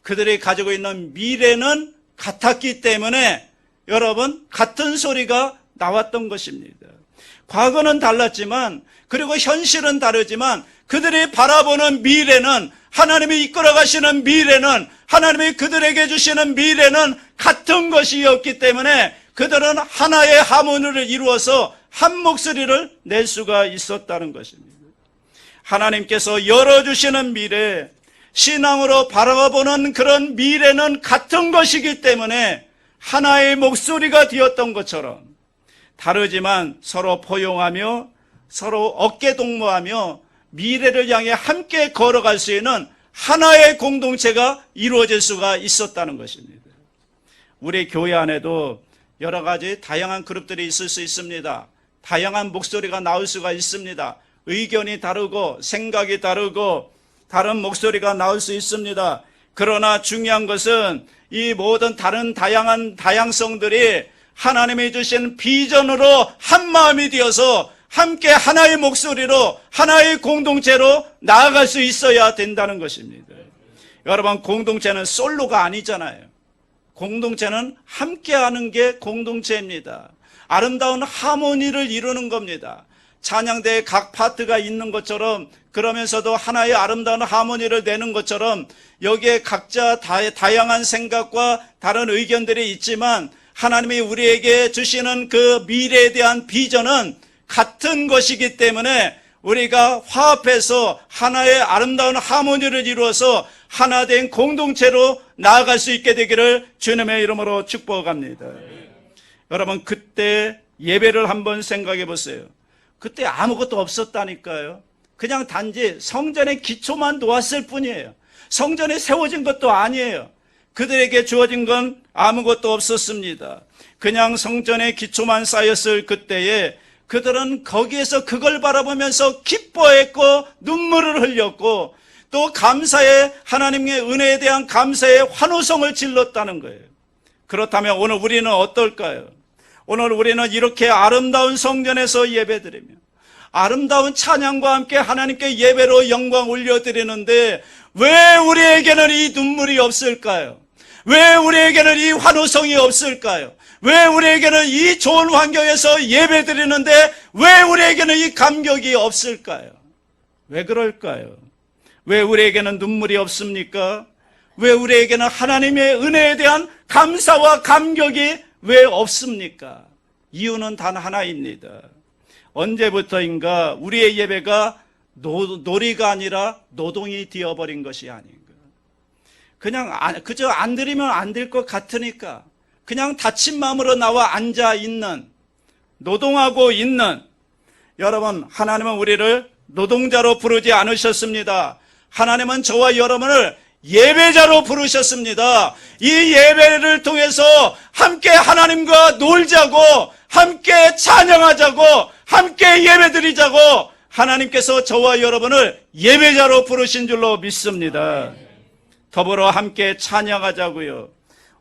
그들이 가지고 있는 미래는 같았기 때문에 여러분, 같은 소리가 나왔던 것입니다. 과거는 달랐지만, 그리고 현실은 다르지만 그들이 바라보는 미래는, 하나님이 이끌어 가시는 미래는, 하나님이 그들에게 주시는 미래는 같은 것이었기 때문에 그들은 하나의 하모니를 이루어서 한 목소리를 낼 수가 있었다는 것입니다. 하나님께서 열어주시는 미래, 신앙으로 바라보는 그런 미래는 같은 것이기 때문에 하나의 목소리가 되었던 것처럼, 다르지만 서로 포용하며 서로 어깨동무하며 미래를 향해 함께 걸어갈 수 있는 하나의 공동체가 이루어질 수가 있었다는 것입니다. 우리 교회 안에도 여러 가지 다양한 그룹들이 있을 수 있습니다. 다양한 목소리가 나올 수가 있습니다. 의견이 다르고 생각이 다르고 다른 목소리가 나올 수 있습니다. 그러나 중요한 것은 이 모든 다른 다양성들이 하나님이 주신 비전으로 한 마음이 되어서 함께 하나의 목소리로 하나의 공동체로 나아갈 수 있어야 된다는 것입니다. 여러분, 공동체는 솔로가 아니잖아요. 공동체는 함께하는 게 공동체입니다. 아름다운 하모니를 이루는 겁니다. 찬양대에 각 파트가 있는 것처럼, 그러면서도 하나의 아름다운 하모니를 내는 것처럼 여기에 각자 다양한 생각과 다른 의견들이 있지만 하나님이 우리에게 주시는 그 미래에 대한 비전은 같은 것이기 때문에 우리가 화합해서 하나의 아름다운 하모니를 이루어서 하나 된 공동체로 나아갈 수 있게 되기를 주님의 이름으로 축복합니다. 여러분, 그때 예배를 한번 생각해 보세요. 그때 아무것도 없었다니까요. 그냥 단지 성전의 기초만 놓았을 뿐이에요. 성전이 세워진 것도 아니에요. 그들에게 주어진 건 아무것도 없었습니다. 그냥 성전의 기초만 쌓였을 그때에 그들은 거기에서 그걸 바라보면서 기뻐했고 눈물을 흘렸고 또 감사의, 하나님의 은혜에 대한 감사의 환호성을 질렀다는 거예요. 그렇다면 오늘 우리는 어떨까요? 오늘 우리는 이렇게 아름다운 성전에서 예배드리며 아름다운 찬양과 함께 하나님께 예배로 영광 올려드리는데 왜 우리에게는 이 눈물이 없을까요? 왜 우리에게는 이 환호성이 없을까요? 왜 우리에게는 이 좋은 환경에서 예배드리는데 왜 우리에게는 이 감격이 없을까요? 왜 그럴까요? 왜 우리에게는 눈물이 없습니까? 왜 우리에게는 하나님의 은혜에 대한 감사와 감격이 왜 없습니까? 이유는 단 하나입니다. 언제부터인가 우리의 예배가 놀이가 아니라 노동이 되어버린 것이 아닌가. 그저 안 드리면 안 될 것 같으니까 그냥 다친 마음으로 나와 앉아 있는, 노동하고 있는, 여러분, 하나님은 우리를 노동자로 부르지 않으셨습니다. 하나님은 저와 여러분을 예배자로 부르셨습니다. 이 예배를 통해서 함께 하나님과 놀자고, 함께 찬양하자고, 함께 예배드리자고 하나님께서 저와 여러분을 예배자로 부르신 줄로 믿습니다. 더불어 함께 찬양하자고요.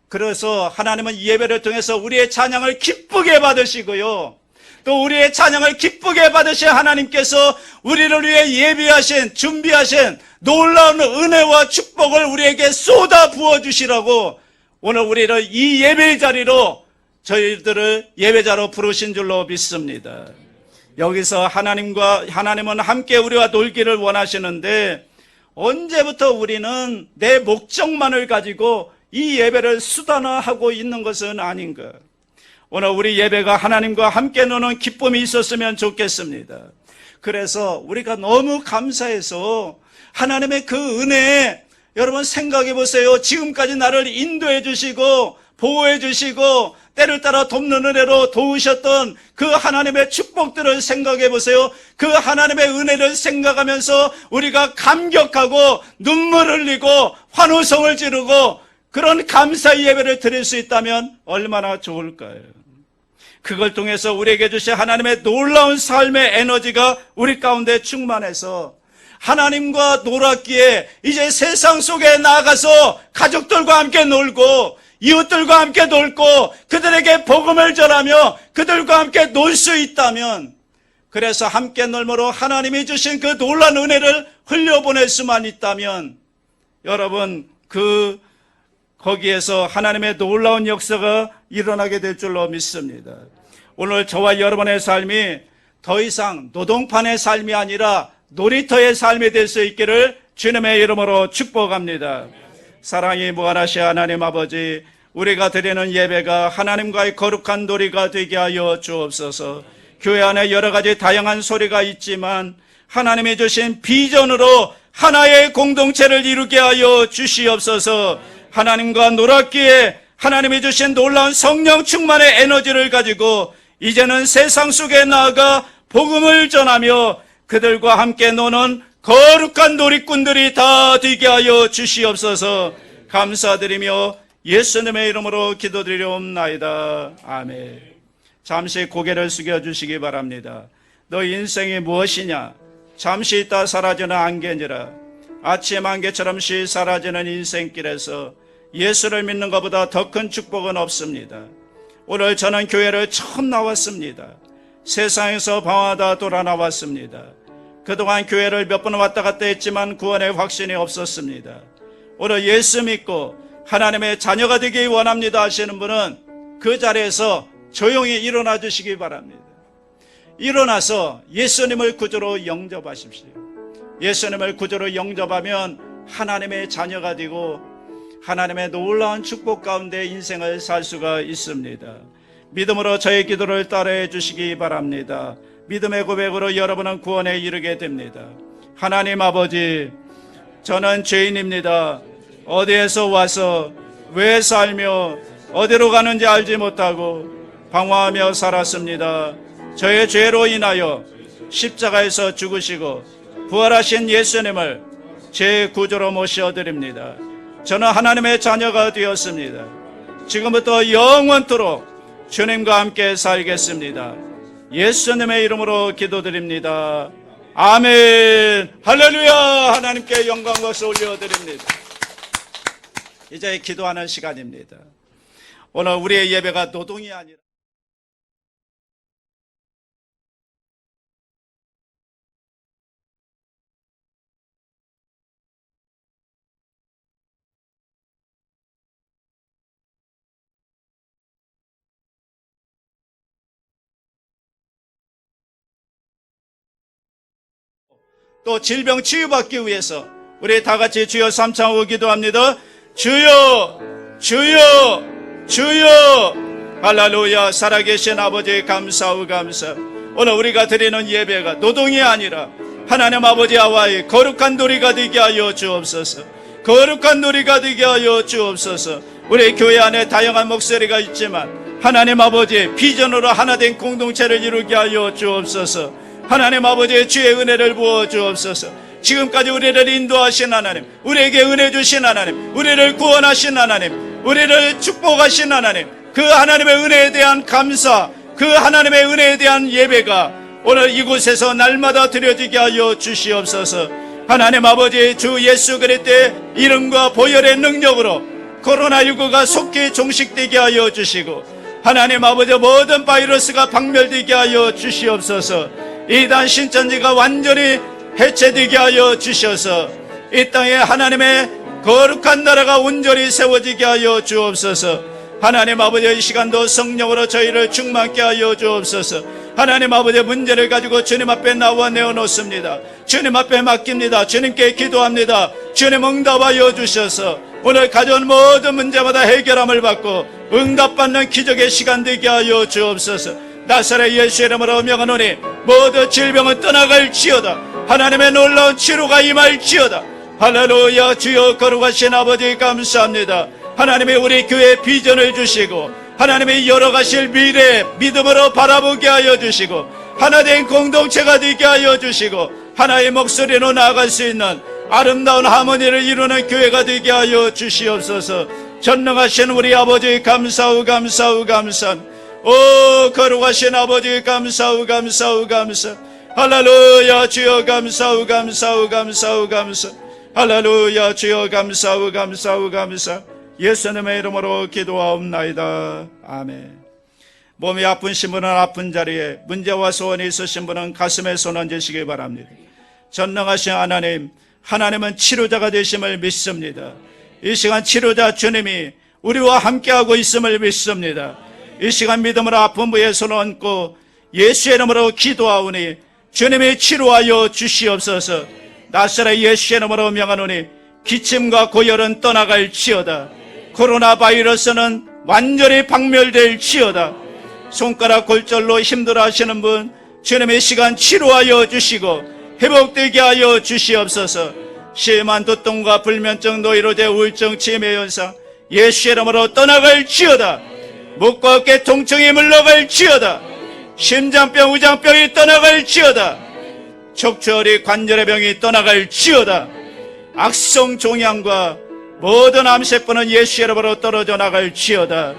그래서 하나님은 예배를 통해서 우리의 찬양을 기쁘게 받으시고요. 또 우리의 찬양을 기쁘게 받으신 하나님께서 우리를 위해 예비하신, 준비하신 놀라운 은혜와 축복을 우리에게 쏟아 부어주시라고 오늘 우리를 이 예배의 자리로 저희들을 예배자로 부르신 줄로 믿습니다. 여기서 하나님은 함께 우리와 놀기를 원하시는데 언제부터 우리는 내 목적만을 가지고 이 예배를 수단화하고 있는 것은 아닌가. 오늘 우리 예배가 하나님과 함께 노는 기쁨이 있었으면 좋겠습니다. 그래서 우리가 너무 감사해서 하나님의 그 은혜에 여러분 생각해 보세요. 지금까지 나를 인도해 주시고 보호해 주시고 때를 따라 돕는 은혜로 도우셨던 그 하나님의 축복들을 생각해 보세요. 그 하나님의 은혜를 생각하면서 우리가 감격하고 눈물을 흘리고 환호성을 지르고 그런 감사 예배를 드릴 수 있다면 얼마나 좋을까요? 그걸 통해서 우리에게 주신 하나님의 놀라운 삶의 에너지가 우리 가운데 충만해서 하나님과 놀았기에 이제 세상 속에 나가서 가족들과 함께 놀고 이웃들과 함께 놀고 그들에게 복음을 전하며 그들과 함께 놀 수 있다면, 그래서 함께 놀므로 하나님이 주신 그 놀라운 은혜를 흘려보낼 수만 있다면 여러분 거기에서 하나님의 놀라운 역사가 일어나게 될 줄로 믿습니다. 오늘 저와 여러분의 삶이 더 이상 노동판의 삶이 아니라 놀이터의 삶이 될 수 있기를 주님의 이름으로 축복합니다. 사랑이 무한하신 하나님 아버지, 우리가 드리는 예배가 하나님과의 거룩한 놀이가 되게 하여 주옵소서. 교회 안에 여러 가지 다양한 소리가 있지만 하나님이 주신 비전으로 하나의 공동체를 이루게 하여 주시옵소서. 하나님과 놀았기에 하나님이 주신 놀라운 성령 충만의 에너지를 가지고 이제는 세상 속에 나아가 복음을 전하며 그들과 함께 노는 거룩한 놀이꾼들이 다 되게 하여 주시옵소서. 감사드리며 예수님의 이름으로 기도드리옵나이다. 아멘. 잠시 고개를 숙여주시기 바랍니다. 너 인생이 무엇이냐? 잠시 있다 사라지는 안개니라. 아침 안개처럼 쉬 사라지는 인생길에서 예수를 믿는 것보다 더 큰 축복은 없습니다. 오늘 저는 교회를 처음 나왔습니다. 세상에서 방황하다 돌아 나왔습니다. 그동안 교회를 몇 번 왔다 갔다 했지만 구원의 확신이 없었습니다. 오늘 예수 믿고 하나님의 자녀가 되기 원합니다 하시는 분은 그 자리에서 조용히 일어나 주시기 바랍니다. 일어나서 예수님을 구주로 영접하십시오. 예수님을 구주로 영접하면 하나님의 자녀가 되고 하나님의 놀라운 축복 가운데 인생을 살 수가 있습니다. 믿음으로 저의 기도를 따라해 주시기 바랍니다. 믿음의 고백으로 여러분은 구원에 이르게 됩니다. 하나님 아버지, 저는 죄인입니다. 어디에서 와서 왜 살며 어디로 가는지 알지 못하고 방황하며 살았습니다. 저의 죄로 인하여 십자가에서 죽으시고 부활하신 예수님을 제 구주로 모셔드립니다. 저는 하나님의 자녀가 되었습니다. 지금부터 영원토록 주님과 함께 살겠습니다. 예수님의 이름으로 기도드립니다. 아멘. 할렐루야. 하나님께 영광 박수 올려드립니다. 이제 기도하는 시간입니다. 오늘 우리의 예배가 노동이 아니라 또 질병 치유받기 위해서 우리 다 같이 주여 삼창하고 기도합니다. 주여, 주여, 주여. 할렐루야. 살아계신 아버지 감사하고 감사. 오늘 우리가 드리는 예배가 노동이 아니라 하나님 아버지와의 거룩한 놀이가 되게 하여 주옵소서. 거룩한 놀이가 되게 하여 주옵소서. 우리 교회 안에 다양한 목소리가 있지만 하나님 아버지의 비전으로 하나된 공동체를 이루게 하여 주옵소서. 하나님 아버지의 주의 은혜를 부어 주옵소서. 지금까지 우리를 인도하신 하나님, 우리에게 은혜 주신 하나님, 우리를 구원하신 하나님, 우리를 축복하신 하나님, 그 하나님의 은혜에 대한 감사, 그 하나님의 은혜에 대한 예배가 오늘 이곳에서 날마다 드려지게 하여 주시옵소서. 하나님 아버지, 주 예수 그리스도의 이름과 보혈의 능력으로 코로나19가 속히 종식되게 하여 주시고 하나님 아버지 모든 바이러스가 박멸되게 하여 주시옵소서. 이단 신천지가 완전히 해체되게 하여 주셔서 이 땅에 하나님의 거룩한 나라가 온전히 세워지게 하여 주옵소서. 하나님 아버지, 이 시간도 성령으로 저희를 충만케 하여 주옵소서. 하나님 아버지, 문제를 가지고 주님 앞에 나와 내어놓습니다. 주님 앞에 맡깁니다. 주님께 기도합니다. 주님 응답하여 주셔서 오늘 가져온 모든 문제마다 해결함을 받고 응답받는 기적의 시간 되게 하여 주옵소서. 나사렛 예수 이름으로 명하노니 모든 질병은 떠나갈지어다. 하나님의 놀라운 치료가 임할지어다. 할렐루야. 주여 거룩하신 아버지 감사합니다. 하나님이 우리 교회에 비전을 주시고 하나님이 열어가실 미래 믿음으로 바라보게 하여 주시고 하나된 공동체가 되게 하여 주시고 하나의 목소리로 나아갈 수 있는 아름다운 하모니를 이루는 교회가 되게 하여 주시옵소서. 전능하신 우리 아버지 감사하오 감사하오 감사. 오 거룩하신 아버지 감사하오 감사하오 감사. 할렐루야 주여 감사하오 감사하오 감사하오 감사. 할렐루야 주여 감사하오 감사하오 감사. 예수님의 이름으로 기도하옵나이다. 아멘. 몸이 아프신 분은 아픈 자리에, 문제와 소원이 있으신 분은 가슴에 손 얹으시기 바랍니다. 전능하신 하나님, 하나님은 치료자가 되심을 믿습니다. 이 시간 치료자 주님이 우리와 함께하고 있음을 믿습니다. 이 시간 믿음으로 아픈 부에 손을 얹고 예수의 이름으로 기도하오니 주님이 치료하여 주시옵소서. 나사렛 예수의 이름으로 명하노니 기침과 고열은 떠나갈지어다. 코로나 바이러스는 완전히 박멸될지어다. 손가락 골절로 힘들어하시는 분 주님의 시간 치료하여 주시고 회복되게 하여 주시옵소서. 심한 두통과 불면증, 노이로제, 우울증, 치매 현상 예수의 이름으로 떠나갈지어다. 목과 어깨 통증이 물러갈지어다. 심장병, 우장병이 떠나갈지어다. 척추허리 관절의 병이 떠나갈지어다. 악성 종양과 모든 암세포는 예수의 이름으로 떨어져 나갈지어다.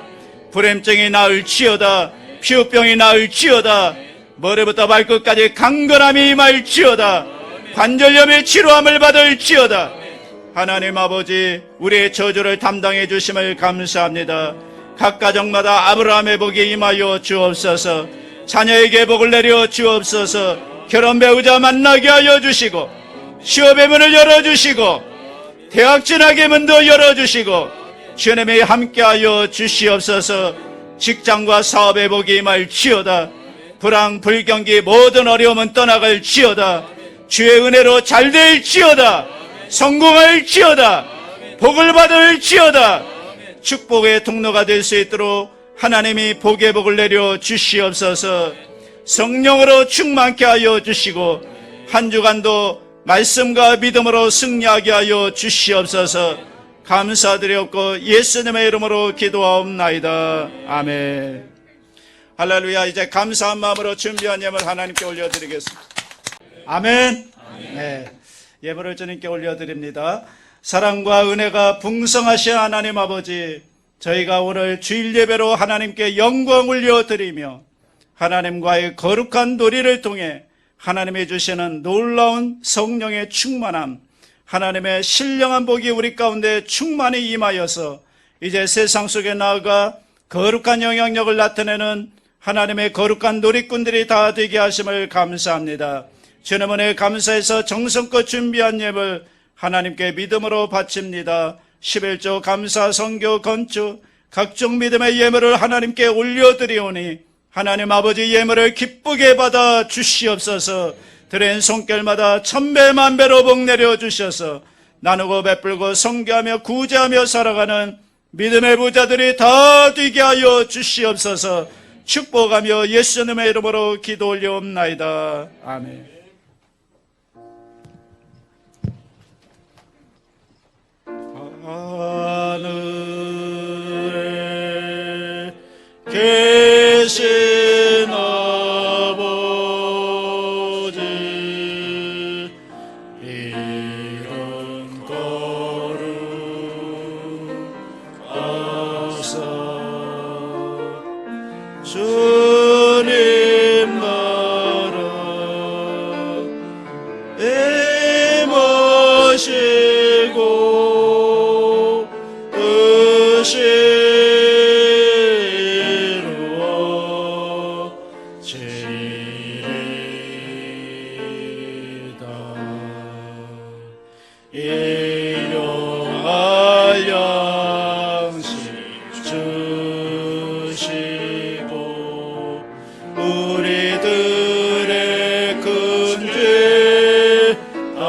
불임증이 나을지어다. 피부병이 나을지어다. 머리부터 발끝까지 강건함이 임할지어다. 관절염의 치료함을 받을지어다. 하나님 아버지, 우리의 저주를 담당해 주심을 감사합니다. 각 가정마다 아브라함의 복이 임하여 주옵소서. 자녀에게 복을 내려 주옵소서. 결혼 배우자 만나게 하여 주시고 취업의 문을 열어주시고 대학 진학의 문도 열어주시고 주님이 함께하여 주시옵소서. 직장과 사업의 복이 임할지어다. 불황, 불경기 모든 어려움은 떠나갈지어다. 주의 은혜로 잘 될지어다. 성공할지어다. 복을 받을지어다. 축복의 통로가 될 수 있도록 하나님이 복의 복을 내려 주시옵소서. 성령으로 충만케 하여 주시고 한 주간도 말씀과 믿음으로 승리하게 하여 주시옵소서. 감사드렸고 예수님의 이름으로 기도하옵나이다. 아멘. 할렐루야. 이제 감사한 마음으로 준비한 예물 하나님께 올려드리겠습니다. 아멘. 네, 예물을 주님께 올려드립니다. 사랑과 은혜가 풍성하신 하나님 아버지, 저희가 오늘 주일 예배로 하나님께 영광 올려드리며 하나님과의 거룩한 놀이를 통해 하나님이 주시는 놀라운 성령의 충만함, 하나님의 신령한 복이 우리 가운데 충만히 임하여서 이제 세상 속에 나아가 거룩한 영향력을 나타내는 하나님의 거룩한 놀이꾼들이 다 되게 하심을 감사합니다. 주님 은혜에 감사해서 정성껏 준비한 예물 하나님께 믿음으로 바칩니다. 11조 감사, 선교, 건축 각종 믿음의 예물을 하나님께 올려드리오니 하나님 아버지 예물을 기쁘게 받아 주시옵소서. 드린 손길마다 천배 만배로 복 내려 주셔서 나누고 베풀고 선교하며 구제하며 살아가는 믿음의 부자들이 다 되게 하여 주시옵소서. 축복하며 예수님의 이름으로 기도 올려옵나이다. 아멘. 하늘에 계신 아버지, 이름 거룩하사 주님 나라 임하시고 뜻이 이루어지리이다. 일용할 양식 주시고 우리들의 큰 죄 다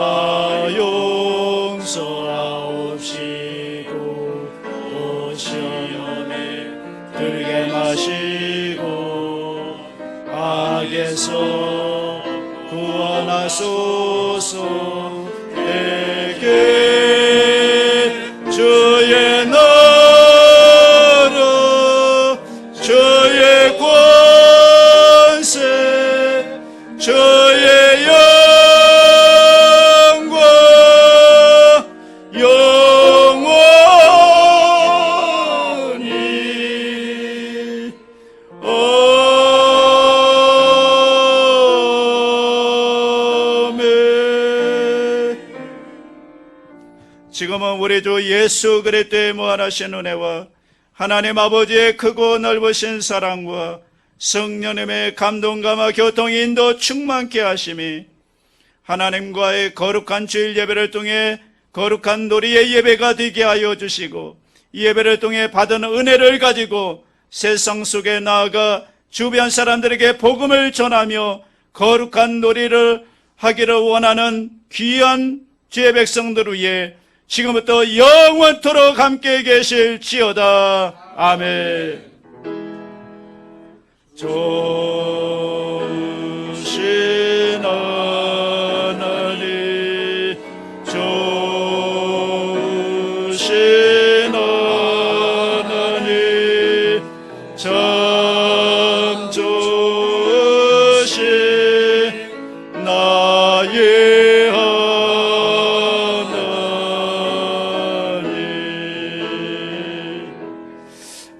용서하옵시고 또 시험에 들게 마시고 악에서 구원하소서. 내게 주의 나라 주의 권세 주의 영광 영원히 지금은 우리 주 예수 그리스도의 무한하신 은혜와 하나님 아버지의 크고 넓으신 사랑과 성령님의 감동감화 교통 인도 충만케 하심이 하나님과의 거룩한 주일 예배를 통해 거룩한 놀이의 예배가 되게 하여 주시고 이 예배를 통해 받은 은혜를 가지고 세상 속에 나아가 주변 사람들에게 복음을 전하며 거룩한 놀이를 하기를 원하는 귀한 주의 백성들 위해 지금부터 영원토록 함께 계실지어다. 아멘. 좋으신 하나님, 좋으신 하나님, 참 좋으신 나의 하나님.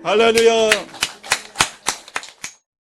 할렐루야.